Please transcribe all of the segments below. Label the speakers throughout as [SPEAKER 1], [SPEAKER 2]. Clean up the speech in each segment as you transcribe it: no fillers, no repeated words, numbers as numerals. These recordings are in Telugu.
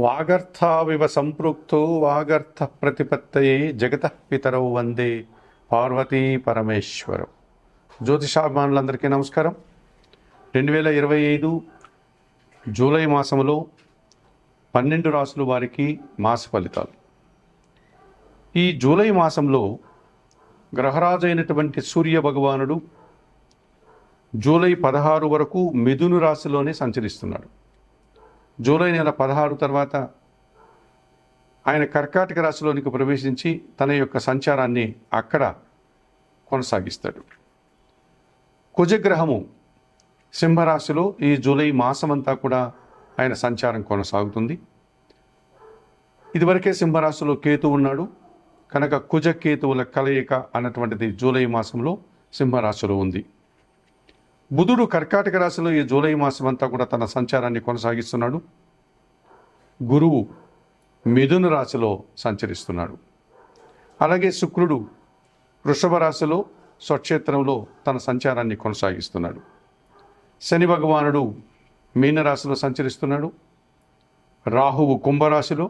[SPEAKER 1] వాగర్థావివ సంపృక్తో వాగర్థ ప్రతిపత్తయే జగతః పితరౌ వందే పార్వతీ పరమేశ్వరం. జ్యోతిషాభిమానులందరికీ నమస్కారం. 2025 జూలై మాసంలో 12 రాసుల వారికి మాస ఫలితాలు. ఈ జూలై మాసంలో గ్రహరాజు అయినటువంటి సూర్య భగవానుడు జూలై 16 వరకు మిథున రాశిలోనే సంచరిస్తున్నాడు. జూలై నెల 16 తర్వాత ఆయన కర్కాటక రాశిలోనికి ప్రవేశించి తన యొక్క సంచారాన్ని అక్కడ కొనసాగిస్తాడు. కుజగ్రహము సింహరాశిలో ఈ జూలై మాసమంతా కూడా ఆయన సంచారం కొనసాగుతుంది. ఇదివరకే సింహరాశిలో కేతు ఉన్నాడు కనుక కుజ కేతువుల కలయిక అన్నటువంటిది జూలై మాసంలో సింహరాశిలో ఉంది. బుధుడు కర్కాటక రాశిలో ఈ జూలై మాసం అంతా కూడా తన సంచారాన్ని కొనసాగిస్తున్నాడు. గురువు మిథున రాశిలో సంచరిస్తున్నాడు. అలాగే శుక్రుడు వృషభ రాశిలో స్వక్షేత్రంలో తన సంచారాన్ని కొనసాగిస్తున్నాడు. శని భగవానుడు మీనరాశిలో సంచరిస్తున్నాడు. రాహువు కుంభరాశిలో,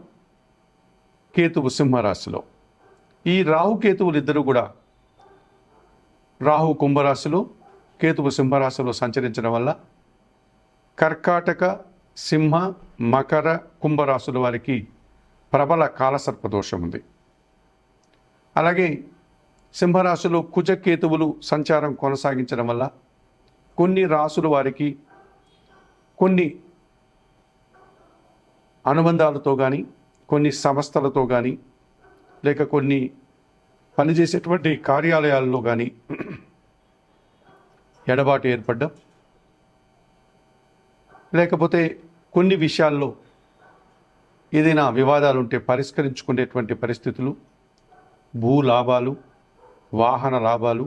[SPEAKER 1] కేతువు సింహరాశిలో. ఈ రాహుకేతువులు ఇద్దరు కూడా రాహు కుంభరాశిలో, కేతువు సింహరాశిలో సంచరించడం వల్ల కర్కాటక, సింహ, మకర, కుంభరాశుల వారికి ప్రబల కాలసర్పదోషం ఉంది. అలాగే సింహరాశిలో కుజకేతువులు సంచారం కొనసాగించడం వల్ల కొన్ని రాశుల వారికి కొన్ని అనుబంధాలతో కానీ, కొన్ని సంస్థలతో కానీ, లేక కొన్ని పనిచేసేటువంటి కార్యాలయాల్లో కానీ ఎడబాటు ఏర్పడ్డం, లేకపోతే కొన్ని విషయాల్లో ఏదైనా వివాదాలు ఉంటే పరిష్కరించుకునేటువంటి పరిస్థితులు, భూ లాభాలు, వాహన లాభాలు,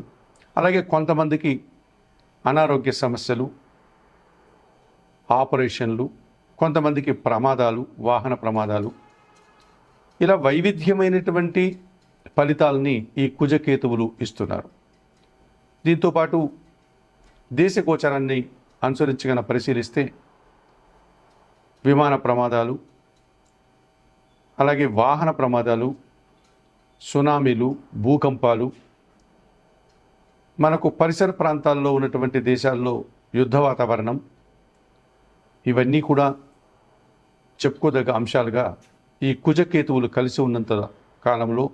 [SPEAKER 1] అలాగే కొంతమందికి అనారోగ్య సమస్యలు, ఆపరేషన్లు, కొంతమందికి ప్రమాదాలు, వాహన ప్రమాదాలు, ఇలా వైవిధ్యమైనటువంటి ఫలితాలని ఈ కుజకేతువులు ఇస్తున్నారు. దీంతోపాటు దేశ గోచరాన్ని అనుసరించగన పరిశీలిస్తే విమాన ప్రమాదాలు, అలాగే వాహన ప్రమాదాలు, సునామీలు, భూకంపాలు, మనకు పరిసర ప్రాంతాల్లో ఉన్నటువంటి దేశాల్లో యుద్ధ వాతావరణం, ఇవన్నీ కూడా చెప్పుకోదగ్గ అంశాలుగా ఈ కుజకేతువులు కలిసి ఉన్నంత కాలంలో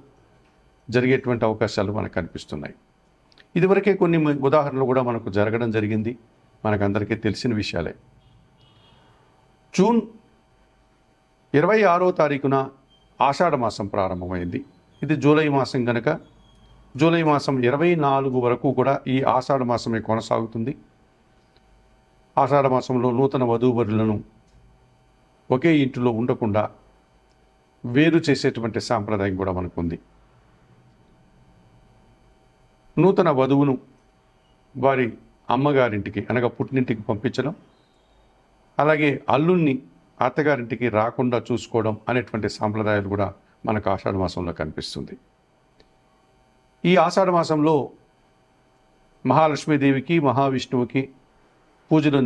[SPEAKER 1] జరిగేటువంటి అవకాశాలు మనకు కనిపిస్తున్నాయి. ఇదివరకే కొన్ని ఉదాహరణలు కూడా మనకు జరగడం జరిగింది, మనకందరికీ తెలిసిన విషయాలే. జూన్ 26వ తారీఖున ఆషాఢ మాసం ప్రారంభమైంది. ఇది జూలై మాసం కనుక జూలై మాసం 24 వరకు కూడా ఈ ఆషాఢ మాసమే కొనసాగుతుంది. ఆషాఢ మాసంలో నూతన వధూవరులను ఒకే ఇంటిలో ఉండకుండా వేరు చేసేటువంటి సాంప్రదాయం కూడా మనకుంది. నూతన వధువును వారి అమ్మగారింటికి అనగా పుట్టినింటికి పంపించడం, అలాగే అల్లుణ్ణి అత్తగారింటికి రాకుండా చూసుకోవడం అనేటువంటి సాంప్రదాయాలు కూడా మనకు ఆషాఢ మాసంలో కనిపిస్తుంది. ఈ ఆషాఢ మాసంలో మహాలక్ష్మీదేవికి, మహావిష్ణువుకి పూజలు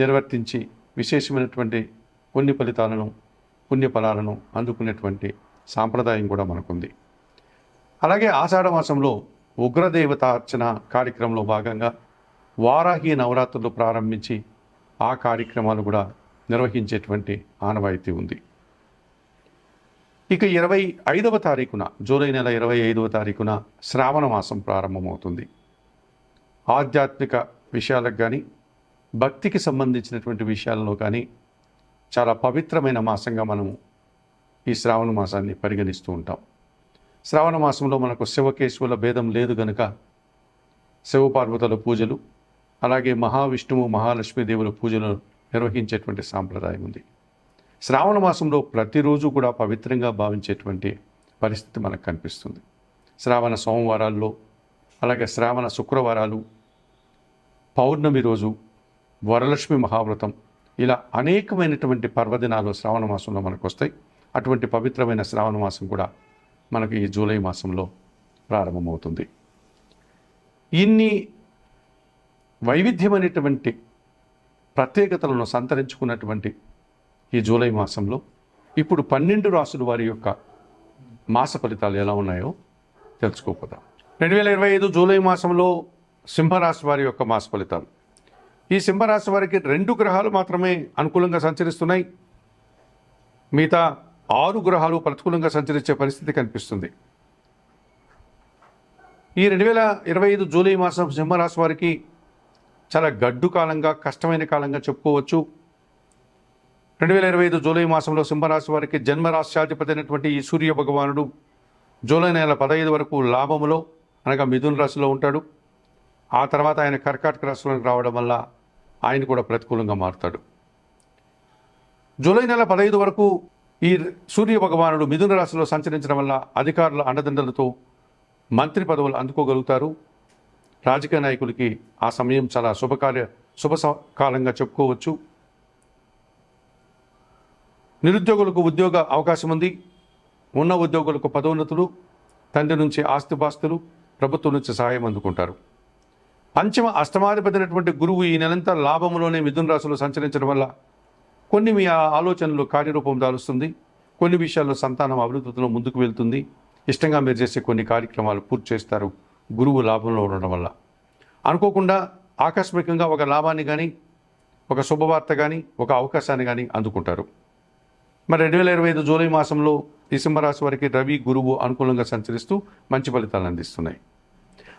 [SPEAKER 1] నిర్వర్తించి విశేషమైనటువంటి కొన్ని ఫలితాలను, పుణ్యఫలాలను అందుకునేటువంటి సాంప్రదాయం కూడా మనకుంది. అలాగే ఆషాఢ మాసంలో ఉగ్రదేవతార్చన కార్యక్రమంలో భాగంగా వారాహి నవరాత్రులు ప్రారంభించి ఆ కార్యక్రమాలు కూడా నిర్వహించేటువంటి ఆనవాయితీ ఉంది. ఇక 25వ తారీఖున జూలై నెల 25వ తారీఖున శ్రావణ మాసం ప్రారంభమవుతుంది. ఆధ్యాత్మిక విషయాలకు కానీ, భక్తికి సంబంధించినటువంటి విషయాలలో కానీ చాలా పవిత్రమైన మాసంగా మనము ఈ శ్రావణ మాసాన్ని పరిగణిస్తూ ఉంటాం. శ్రావణ మాసంలో మనకు శివకేశవుల భేదం లేదు కనుక శివపార్వతుల పూజలు, అలాగే మహావిష్ణువు, మహాలక్ష్మీదేవుల పూజలు నిర్వహించేటువంటి సాంప్రదాయం ఉంది. శ్రావణ మాసంలో ప్రతిరోజు కూడా పవిత్రంగా భావించేటువంటి పరిస్థితి మనకు కనిపిస్తుంది. శ్రావణ సోమవారాల్లో, అలాగే శ్రావణ శుక్రవారాలు, పౌర్ణమి రోజు, వరలక్ష్మి మహావ్రతం, ఇలా అనేకమైనటువంటి పర్వదినాలు శ్రావణ మాసంలో మనకు వస్తాయి. అటువంటి పవిత్రమైన శ్రావణ మాసం కూడా మనకు ఈ జూలై మాసంలో ప్రారంభమవుతుంది. ఇన్ని వైవిధ్యమైనటువంటి ప్రత్యేకతలను సంతరించుకున్నటువంటి ఈ జూలై మాసంలో. ఇప్పుడు 12 రాసుల వారి యొక్క మాస ఫలితాలు ఎలా ఉన్నాయో తెలుసుకోపోదాం. 2025 జూలై మాసంలో సింహరాశి వారి యొక్క మాస ఫలితాలు. ఈ సింహరాశి వారికి 2 గ్రహాలు మాత్రమే అనుకూలంగా సంచరిస్తున్నాయి. మిగతా 6 గ్రహాలు ప్రతికూలంగా సంచరించే పరిస్థితి కనిపిస్తుంది. ఈ 2025 జూలై మాసం సింహరాశి వారికి చాలా గడ్డు కాలంగా, కష్టమైన కాలంగా చెప్పుకోవచ్చు. 2025 జూలై మాసంలో సింహరాశి వారికి జన్మరాశ్యాధిపతి అయినటువంటి ఈ సూర్య భగవానుడు జూలై నెల 15 వరకు లాభములో అనగా మిథున రాశిలో ఉంటాడు. ఆ తర్వాత ఆయన కర్కాటక రాశిలోకి రావడం వల్ల ఆయన కూడా ప్రతికూలంగా మారుతాడు. జూలై నెల 15 వరకు ఈ సూర్య భగవానుడు మిథున రాశిలో సంచరించడం వల్ల అధికారుల అండదండలతో మంత్రి పదవులు అందుకోగలుగుతారు. రాజకీయ నాయకులకి ఆ సమయం చాలా శుభ కాలంగా చెప్పుకోవచ్చు. నిరుద్యోగులకు ఉద్యోగ అవకాశం ఉంది. ఉన్న ఉద్యోగులకు పదోన్నతులు, తండ్రి నుంచి ఆస్తిపాస్తులు, ప్రభుత్వం నుంచి సహాయం అందుకుంటారు. పంచమ అష్టమాధిపతినటువంటి గురువు ఈ నెలంతా లాభంలోనే మిథున రాశిలో సంచరించడం వల్ల కొన్ని మీ ఆలోచనలు కార్యరూపం దాలుస్తుంది. కొన్ని విషయాల్లో సంతానం అభివృద్ధిలో ముందుకు వెళ్తుంది. ఇష్టంగా మీరు చేసే కొన్ని కార్యక్రమాలు పూర్తి చేస్తారు గురువు లాభంలో ఉండడం వల్ల. అనుకోకుండా ఆకస్మికంగా ఒక లాభాన్ని కానీ, ఒక శుభవార్త కానీ, ఒక అవకాశాన్ని కానీ అందుకుంటారు. మరి 2025 జూలై మాసంలో ఈ సింహరాశి వారికి రవి, గురువు అనుకూలంగా సంచరిస్తూ మంచి ఫలితాలను అందిస్తున్నాయి.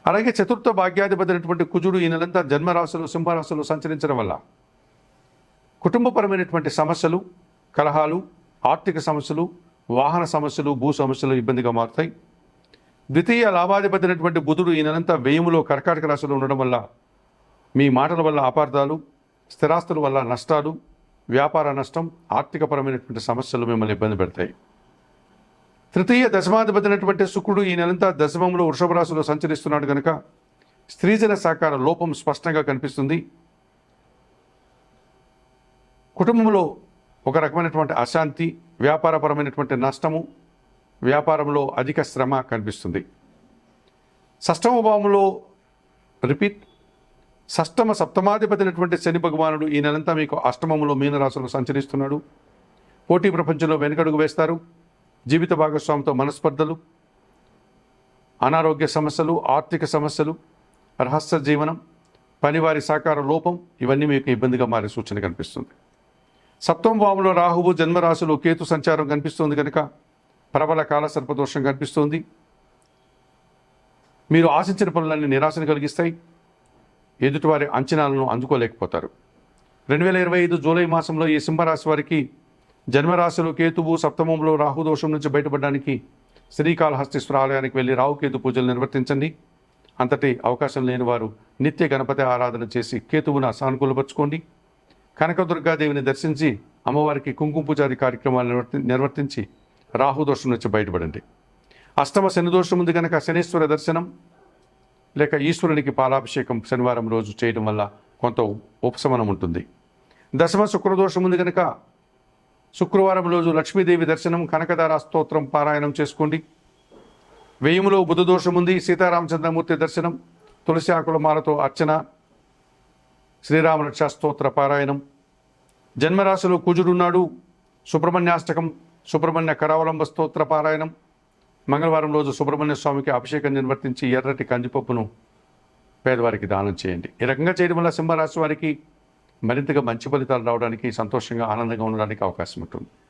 [SPEAKER 1] అలాగే చతుర్థ భాగ్యాధిపతి అయినటువంటి కుజుడు ఈ నెలంతా జన్మరాశిలో సింహరాశిలో సంచరించడం వల్ల కుటుంబపరమైనటువంటి సమస్యలు, కలహాలు, ఆర్థిక సమస్యలు, వాహన సమస్యలు, భూ సమస్యలు ఇబ్బందిగా మారుతాయి. ద్వితీయ లాభాధిపతి అయినటువంటి బుధుడు ఈ నెలంతా వ్యయములో కర్కాటక రాశిలో ఉండడం వల్ల మీ మాటల వల్ల అపార్థాలు, స్థిరాస్తుల వల్ల నష్టాలు, వ్యాపార నష్టం, ఆర్థికపరమైనటువంటి సమస్యలు మిమ్మల్ని ఇబ్బంది పెడతాయి. తృతీయ దశమాధిపతి అయినటువంటి శుక్రుడు ఈ నెలంతా దశమంలో వృషభ రాశిలో సంచరిస్తున్నాడు కనుక స్త్రీజన సహకార లోపం స్పష్టంగా కనిపిస్తుంది. కుటుంబంలో ఒక రకమైనటువంటి అశాంతి, వ్యాపారపరమైనటువంటి నష్టము, వ్యాపారంలో అధిక శ్రమ కనిపిస్తుంది. షష్టమ భావంలో సప్తమాధిపతి అయినటువంటి శని భగవానుడు ఈ నెలంతా మీకు అష్టమంలో మీనరాశిలో సంచరిస్తున్నాడు. పోటీ ప్రపంచంలో వెనుకడుగు వేస్తారు. జీవిత భాగస్వామితో మనస్పర్ధలు, అనారోగ్య సమస్యలు, ఆర్థిక సమస్యలు, రహస్య జీవనం, పనివారి సహకార లోపం ఇవన్నీ మీకు ఇబ్బందిగా మారే సూచన కనిపిస్తుంది. సప్తమ భావంలో రాహువు, జన్మరాశిలో కేతు సంచారం కనిపిస్తుంది కనుక ప్రబల కాల సర్పదోషం కనిపిస్తుంది. మీరు ఆశించిన పనులన్నీ నిరాశను కలిగిస్తాయి. ఎదుటివారి అంచనాలను అందుకోలేకపోతారు. 2025 జూలై మాసంలో ఈ సింహరాశి వారికి జన్మరాశిలో కేతువు, సప్తమంలో రాహుదోషం నుంచి బయటపడడానికి శ్రీకాళహస్తీశ్వర ఆలయానికి వెళ్ళి రాహుకేతు పూజలు నిర్వర్తించండి. అంతటి అవకాశం లేని వారు నిత్య గణపతి ఆరాధన చేసి కేతువును సానుకూలపరచుకోండి. కనకదుర్గాదేవిని దర్శించి అమ్మవారికి కుంకుమ పూజాది కార్యక్రమాలు నిర్వర్తించి రాహుదోషం నుంచి బయటపడండి. అష్టమ శని దోషం ఉంది కనుక శనీశ్వర దర్శనం లేక ఈశ్వరునికి పాలాభిషేకం శనివారం రోజు చేయడం వల్ల కొంత ఉపశమనం ఉంటుంది. దశమ శుక్రదోషం ఉంది కనుక శుక్రవారం రోజు లక్ష్మీదేవి దర్శనం, కనకదార స్తోత్రం పారాయణం చేసుకోండి. వ్యయములో బుధ దోషం ఉంది. సీతారామచంద్రమూర్తి దర్శనం, తులసి ఆకుల మాలతో అర్చన, శ్రీరామరక్ష స్తోత్ర పారాయణం. జన్మరాశిలో కుజుడున్నాడు. సుబ్రహ్మణ్యాష్టకం, సుబ్రహ్మణ్య కరావలంబ స్తోత్ర పారాయణం. మంగళవారం రోజు సుబ్రహ్మణ్య స్వామికి అభిషేకం నిర్వర్తించి ఎర్రటి కందిపప్పును పేదవారికి దానం చేయండి. ఈ రకంగా చేయడం వల్ల సింహరాశి వారికి మరింతగా మంచి ఫలితాలు రావడానికి, సంతోషంగా ఆనందంగా ఉండడానికి అవకాశం ఉంటుంది.